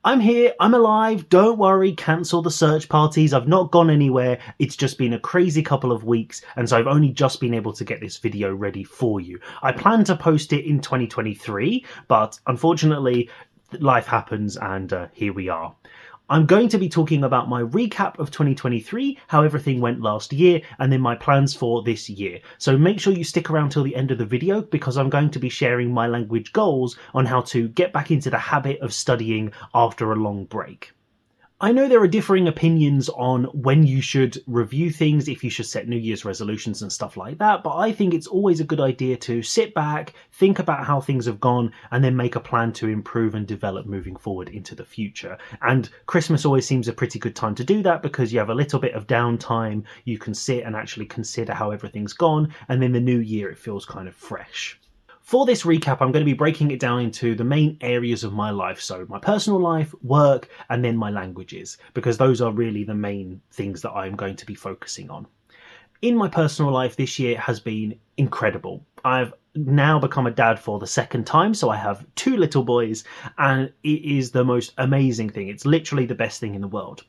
I'm here, I'm alive, don't worry, cancel the search parties, I've not gone anywhere, it's just been a crazy couple of weeks, and so I've only just been able to get this video ready for you. I plan to post it in 2023, but unfortunately, life happens and here we are. I'm going to be talking about my recap of 2023, how everything went last year, and then my plans for this year. So make sure you stick around till the end of the video because I'm going to be sharing my language goals on how to get back into the habit of studying after a long break. I know there are differing opinions on when you should review things, if you should set New Year's resolutions and stuff like that, but I think it's always a good idea to sit back, think about how things have gone, and then make a plan to improve and develop moving forward into the future. And Christmas always seems a pretty good time to do that because you have a little bit of downtime, you can sit and actually consider how everything's gone, and then the new year it feels kind of fresh. For this recap, I'm going to be breaking it down into the main areas of my life. So my personal life, work, and then my languages, because those are really the main things that I'm going to be focusing on. In my personal life, this year has been incredible. I've now become a dad for the second time, so I have 2 little boys, and it is the most amazing thing. It's literally the best thing in the world.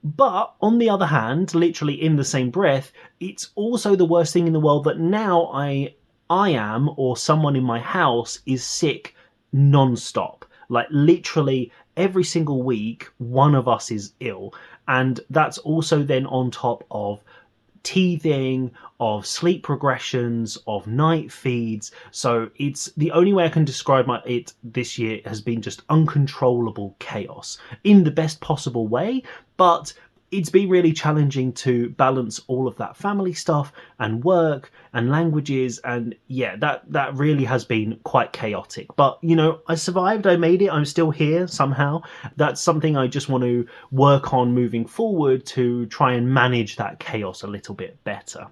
But on the other hand, literally in the same breath, it's also the worst thing in the world that now I am, or someone in my house is sick non-stop. Like literally every single week, one of us is ill. And that's also then on top of teething, of sleep progressions, of night feeds. So it's the only way I can describe it this year has been just uncontrollable chaos in the best possible way. But it's been really challenging to balance all of that family stuff and work and languages, and yeah, that really has been quite chaotic. But you know, I survived, I made it, I'm still here somehow. That's something I just want to work on moving forward to try and manage that chaos a little bit better.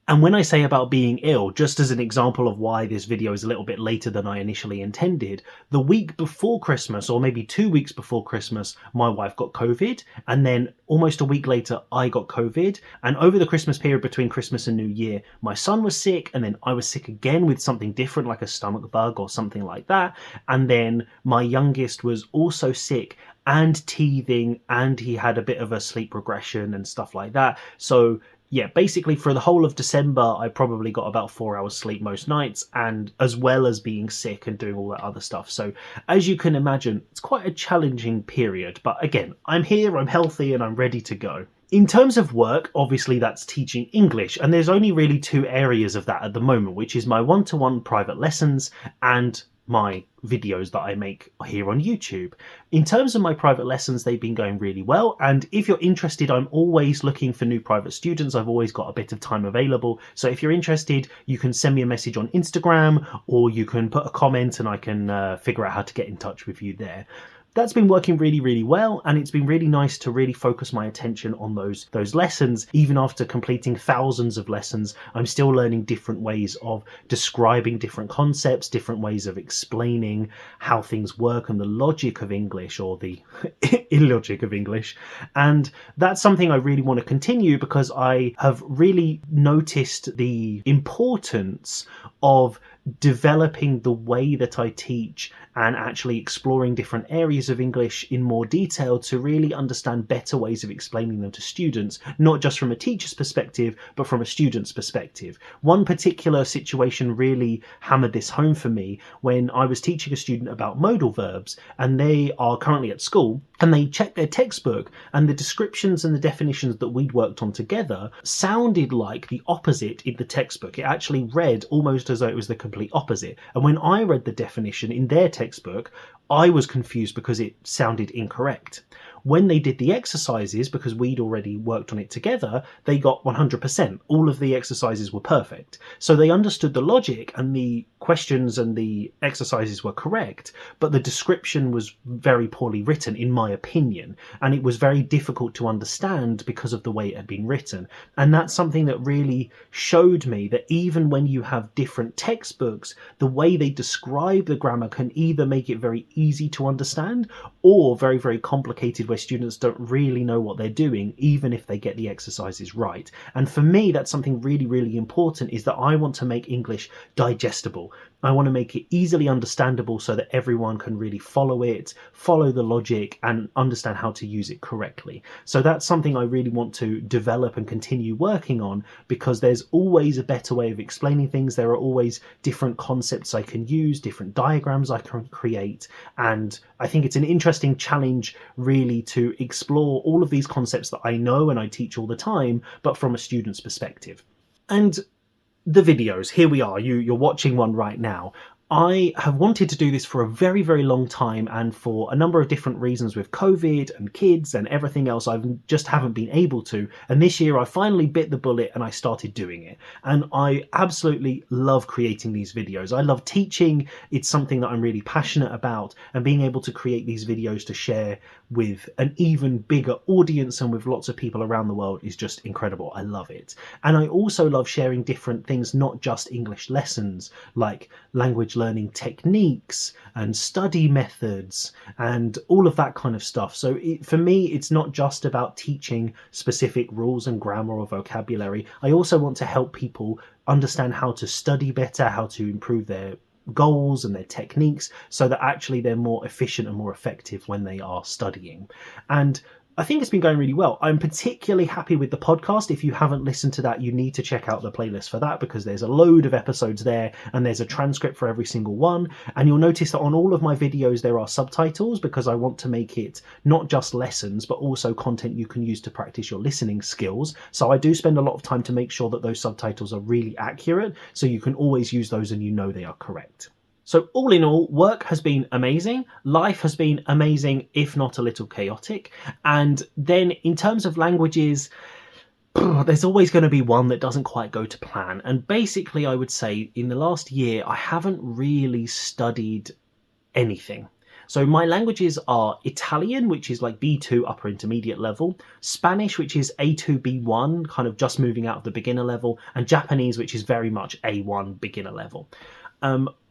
And when I say about being ill, just as an example of why this video is a little bit later than I initially intended, the week before Christmas, or maybe 2 weeks before Christmas, my wife got COVID, and then almost a week later I got COVID, and over the Christmas period between Christmas and New Year, my son was sick, and then I was sick again with something different like a stomach bug or something like that, and then my youngest was also sick and teething, and he had a bit of a sleep regression and stuff like that. So yeah, basically for the whole of December, I probably got about 4 hours sleep most nights, and as well as being sick and doing all that other stuff. So as you can imagine, it's quite a challenging period. But again, I'm here, I'm healthy, and I'm ready to go. In terms of work, obviously that's teaching English, and there's only really 2 areas of that at the moment, which is my one-to-one private lessons and my videos that I make here on YouTube. In terms of my private lessons, they've been going really well, and if you're interested, I'm always looking for new private students. I've always got a bit of time available, so if you're interested, you can send me a message on Instagram, or you can put a comment and I can figure out how to get in touch with you there. That's been working really, really well, and it's been really nice to really focus my attention on those lessons. Even after completing thousands of lessons, I'm still learning different ways of describing different concepts, different ways of explaining how things work and the logic of English, or the illogic of English. And that's something I really want to continue because I have really noticed the importance of developing the way that I teach and actually exploring different areas of English in more detail to really understand better ways of explaining them to students, not just from a teacher's perspective, but from a student's perspective. One particular situation really hammered this home for me when I was teaching a student about modal verbs, and they are currently at school, and they checked their textbook, and the descriptions and the definitions that we'd worked on together sounded like the opposite in the textbook. It actually read almost as though it was the complete opposite. And when I read the definition in their textbook, I was confused because it sounded incorrect. When they did the exercises, because we'd already worked on it together, they got 100%. All of the exercises were perfect. So they understood the logic, and the questions and the exercises were correct, but the description was very poorly written, in my opinion, and it was very difficult to understand because of the way it had been written. And that's something that really showed me that even when you have different textbooks, the way they describe the grammar can either make it very easy to understand or very, very complicated, where students don't really know what they're doing, even if they get the exercises right. And for me, that's something really, really important, is that I want to make English digestible. I want to make it easily understandable so that everyone can really follow it, follow the logic, and understand how to use it correctly. So that's something I really want to develop and continue working on, because there's always a better way of explaining things. There are always different concepts I can use, different diagrams I can create, and I think it's an interesting challenge really to explore all of these concepts that I know and I teach all the time, but from a student's perspective. And the videos, here we are, you're watching one right now. I have wanted to do this for a very, very long time, and for a number of different reasons with COVID and kids and everything else, I just haven't been able to. And this year I finally bit the bullet and I started doing it. And I absolutely love creating these videos. I love teaching. It's something that I'm really passionate about, and being able to create these videos to share with an even bigger audience and with lots of people around the world is just incredible. I love it. And I also love sharing different things, not just English lessons, like language learning techniques and study methods and all of that kind of stuff. So for me, it's not just about teaching specific rules and grammar or vocabulary. I also want to help people understand how to study better, how to improve their goals and their techniques, so that actually they're more efficient and more effective when they are studying. And I think it's been going really well. I'm particularly happy with the podcast. If you haven't listened to that, you need to check out the playlist for that, because there's a load of episodes there and there's a transcript for every single one. And you'll notice that on all of my videos there are subtitles, because I want to make it not just lessons but also content you can use to practice your listening skills. So I do spend a lot of time to make sure that those subtitles are really accurate, so you can always use those and you know they are correct. So all in all, work has been amazing. Life has been amazing, if not a little chaotic. And then in terms of languages, there's always going to be one that doesn't quite go to plan. And basically, I would say in the last year, I haven't really studied anything. So my languages are Italian, which is like B2 upper intermediate level, Spanish, which is A2 B1, kind of just moving out of the beginner level, and Japanese, which is very much A1 beginner level.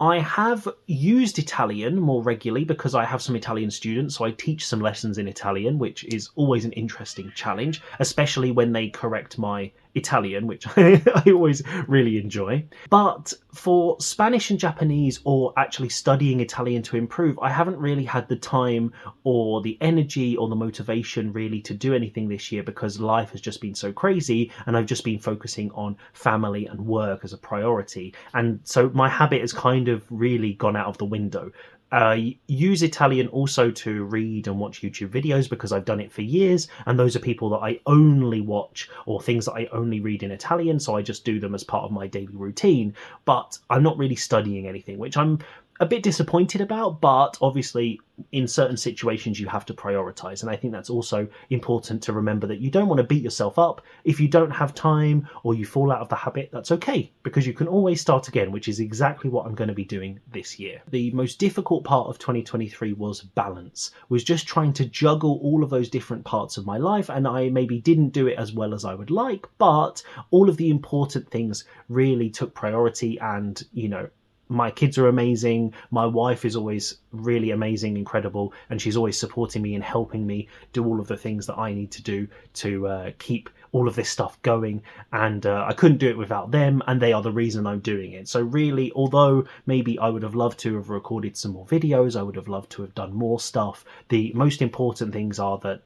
I have used Italian more regularly because I have some Italian students, so I teach some lessons in Italian, which is always an interesting challenge, especially when they correct my Italian, which I always really enjoy. But for Spanish and Japanese, or actually studying Italian to improve, I haven't really had the time or the energy or the motivation really to do anything this year, because life has just been so crazy and I've just been focusing on family and work as a priority. And so my habit has kind of really gone out of the window. I use Italian also to read and watch YouTube videos, because I've done it for years, and those are people that I only watch, or things that I only read in Italian, so I just do them as part of my daily routine. But I'm not really studying anything, which I'm a bit disappointed about, but obviously in certain situations you have to prioritize, and I think that's also important to remember, that you don't want to beat yourself up if you don't have time or you fall out of the habit. That's okay, because you can always start again, which is exactly what I'm going to be doing this year. The most difficult part of 2023 was balance, was just trying to juggle all of those different parts of my life, and I maybe didn't do it as well as I would like, but all of the important things really took priority. And my kids are amazing. My wife is always really amazing, incredible, and she's always supporting me and helping me do all of the things that I need to do to keep all of this stuff going. And I couldn't do it without them, and they are the reason I'm doing it. So really, although maybe I would have loved to have recorded some more videos, I would have loved to have done more stuff, the most important things are that,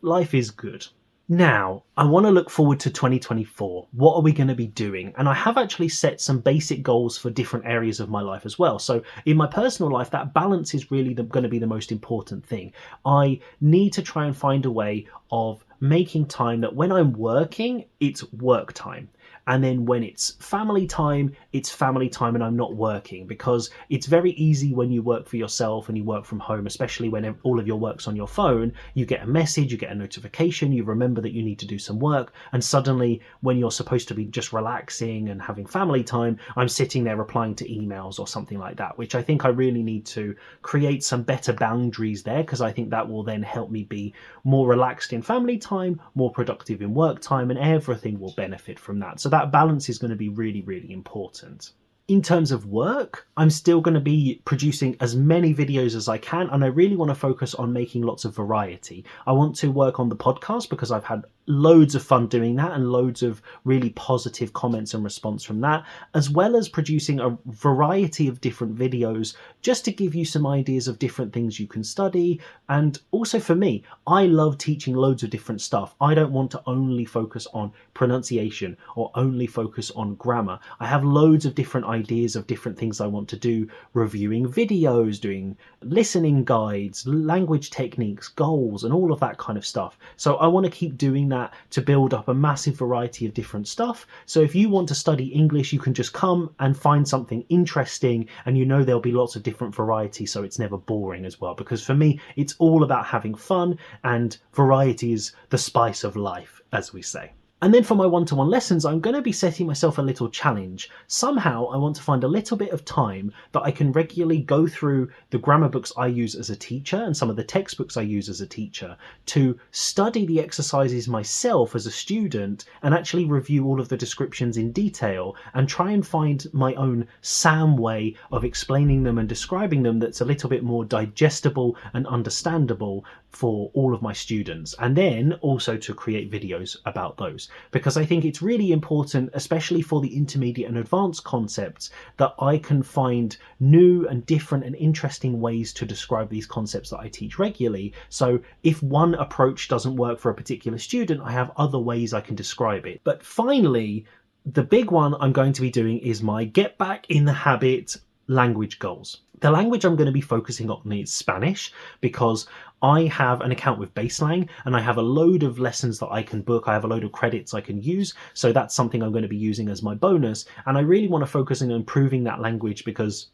life is good. Now, I want to look forward to 2024. What are we going to be doing? And I have actually set some basic goals for different areas of my life as well. So in my personal life, that balance is really going to be the most important thing. I need to try and find a way of making time that when I'm working, it's work time. And then when it's family time and I'm not working, because it's very easy when you work for yourself and you work from home, especially when all of your work's on your phone, you get a message, you get a notification, you remember that you need to do some work, and suddenly when you're supposed to be just relaxing and having family time, I'm sitting there replying to emails or something like that, which I think I really need to create some better boundaries there, because I think that will then help me be more relaxed in family time, more productive in work time, and everything will benefit from that. So that balance is going to be really, really important. In terms of work, I'm still going to be producing as many videos as I can, and I really want to focus on making lots of variety. I want to work on the podcast, because I've had loads of fun doing that and loads of really positive comments and response from that, as well as producing a variety of different videos just to give you some ideas of different things you can study. And also for me, I love teaching loads of different stuff. I don't want to only focus on pronunciation or only focus on grammar. I have loads of different ideas of different things I want to do, reviewing videos, doing listening guides, language techniques, goals, and all of that kind of stuff. So I want to keep doing that to build up a massive variety of different stuff. So if you want to study English, you can just come and find something interesting, and you know there'll be lots of different variety, so it's never boring as well. Because for me, it's all about having fun, and variety is the spice of life, as we say. And then for my one-to-one lessons, I'm going to be setting myself a little challenge. Somehow I want to find a little bit of time that I can regularly go through the grammar books I use as a teacher and some of the textbooks I use as a teacher to study the exercises myself as a student and actually review all of the descriptions in detail and try and find my own Sam way of explaining them and describing them that's a little bit more digestible and understandable for all of my students, and then also to create videos about those, because I think it's really important, especially for the intermediate and advanced concepts, that I can find new and different and interesting ways to describe these concepts that I teach regularly. So if one approach doesn't work for a particular student, I have other ways I can describe it. But finally, the big one I'm going to be doing is my Get Back in the Habit language goals. The language I'm going to be focusing on is Spanish, because I have an account with Baselang and I have a load of lessons that I can book. I have a load of credits I can use. So that's something I'm going to be using as my bonus. And I really want to focus on improving that language because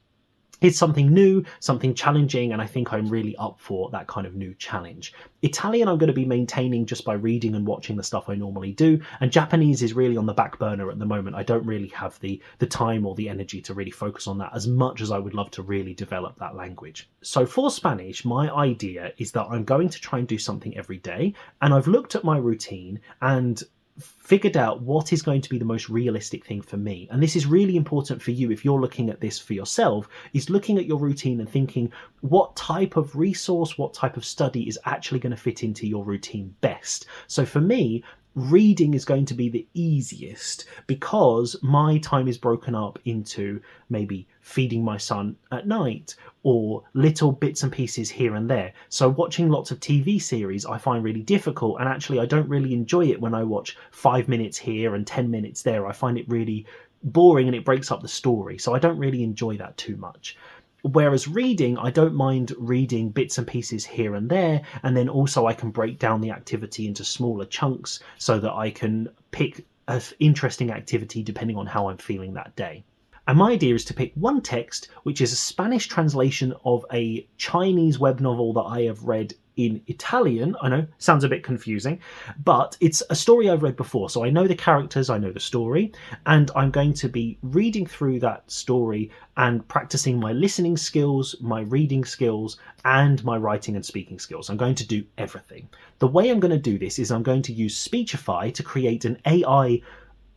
it's something new, something challenging, and I think I'm really up for that kind of new challenge. Italian I'm going to be maintaining just by reading and watching the stuff I normally do, and Japanese is really on the back burner at the moment. I don't really have the time or the energy to really focus on that as much as I would love to really develop that language. So for Spanish, my idea is that I'm going to try and do something every day, and I've looked at my routine and figured out what is going to be the most realistic thing for me. And this is really important for you if you're looking at this for yourself, is looking at your routine and thinking what type of resource, what type of study is actually going to fit into your routine best. So for me, reading is going to be the easiest because my time is broken up into maybe feeding my son at night or little bits and pieces here and there. So watching lots of TV series I find really difficult, and actually I don't really enjoy it when I watch 5 minutes here and 10 minutes there. I find it really boring and it breaks up the story. So I don't really enjoy that too much. Whereas reading, I don't mind reading bits and pieces here and there, and then also I can break down the activity into smaller chunks so that I can pick an interesting activity depending on how I'm feeling that day. And my idea is to pick one text, which is a Spanish translation of a Chinese web novel that I have read in Italian. I know, sounds a bit confusing, but it's a story I've read before. So I know the characters, I know the story, and I'm going to be reading through that story and practicing my listening skills, my reading skills, and my writing and speaking skills. I'm going to do everything. The way I'm going to do this is I'm going to use Speechify to create an AI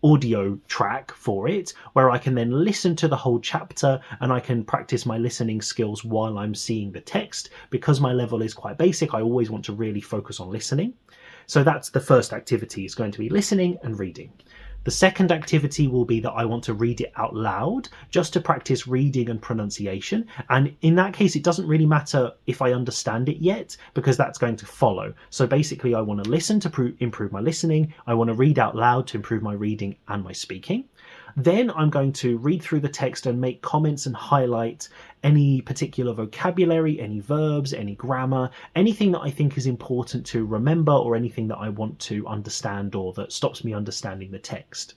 audio track for it, where I can then listen to the whole chapter and I can practice my listening skills while I'm seeing the text. Because my level is quite basic, I always want to really focus on listening. So that's the first activity, is going to be listening and reading. The second activity will be that I want to read it out loud, just to practice reading and pronunciation. And in that case, it doesn't really matter if I understand it yet, because that's going to follow. So basically, I want to listen to improve my listening. I want to read out loud to improve my reading and my speaking. Then I'm going to read through the text and make comments and highlight any particular vocabulary, any verbs, any grammar, anything that I think is important to remember, or anything that I want to understand or that stops me understanding the text.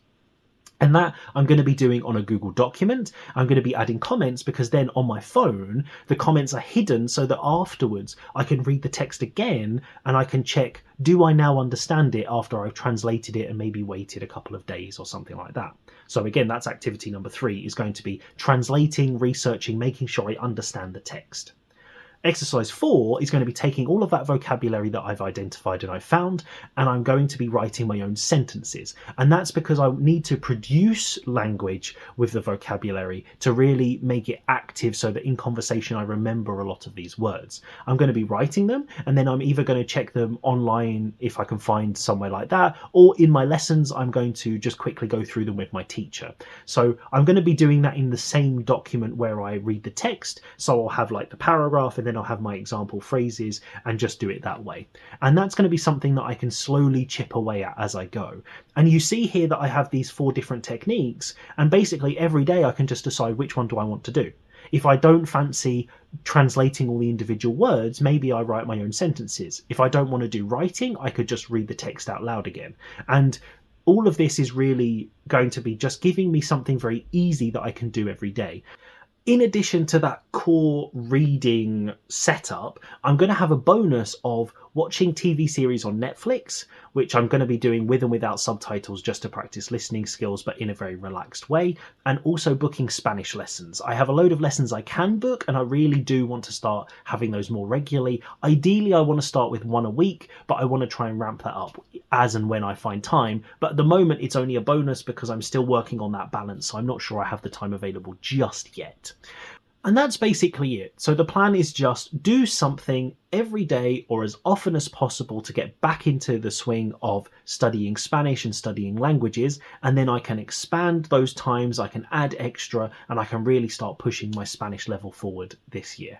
And that I'm going to be doing on a Google document. I'm going to be adding comments, because then on my phone, the comments are hidden so that afterwards I can read the text again and I can check, do I now understand it after I've translated it and maybe waited a couple of days or something like that. So again, that's activity number 3, is going to be translating, researching, making sure I understand the text. Exercise 4 is going to be taking all of that vocabulary that I've identified and I've found, and I'm going to be writing my own sentences. And that's because I need to produce language with the vocabulary to really make it active so that in conversation I remember a lot of these words. I'm going to be writing them, and then I'm either going to check them online if I can find somewhere like that, or in my lessons I'm going to just quickly go through them with my teacher. So I'm going to be doing that in the same document where I read the text, so I'll have like the paragraph and then I'll have my example phrases and just do it that way. And that's going to be something that I can slowly chip away at as I go. And you see here that I have these 4 different techniques, and basically every day I can just decide which one do I want to do. If I don't fancy translating all the individual words, maybe I write my own sentences. If I don't want to do writing, I could just read the text out loud again. And all of this is really going to be just giving me something very easy that I can do every day. In addition to that core reading setup, I'm going to have a bonus of watching TV series on Netflix, which I'm going to be doing with and without subtitles just to practice listening skills, but in a very relaxed way, and also booking Spanish lessons. I have a load of lessons I can book, and I really do want to start having those more regularly. Ideally, I want to start with 1 a week, but I want to try and ramp that up as and when I find time. But at the moment, it's only a bonus because I'm still working on that balance, so I'm not sure I have the time available just yet. And that's basically it. So the plan is just do something every day or as often as possible to get back into the swing of studying Spanish and studying languages, and then I can expand those times, I can add extra, and I can really start pushing my Spanish level forward this year.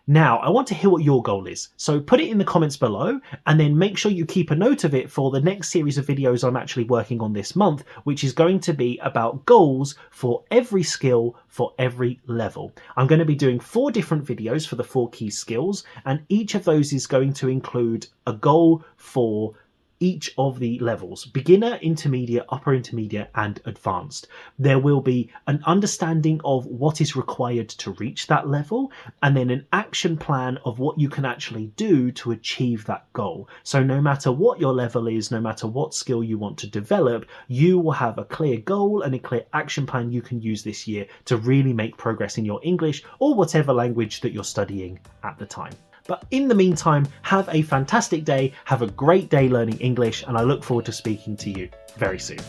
Now, I want to hear what your goal is, so put it in the comments below, and then make sure you keep a note of it for the next series of videos I'm actually working on this month, which is going to be about goals for every skill for every level. I'm going to be doing 4 different videos for the 4 key skills, and each of those is going to include a goal for each of the levels: beginner, intermediate, upper intermediate, and advanced. There will be an understanding of what is required to reach that level, and then an action plan of what you can actually do to achieve that goal. So no matter what your level is, no matter what skill you want to develop, you will have a clear goal and a clear action plan you can use this year to really make progress in your English or whatever language that you're studying at the time. But in the meantime, have a fantastic day, have a great day learning English, and I look forward to speaking to you very soon.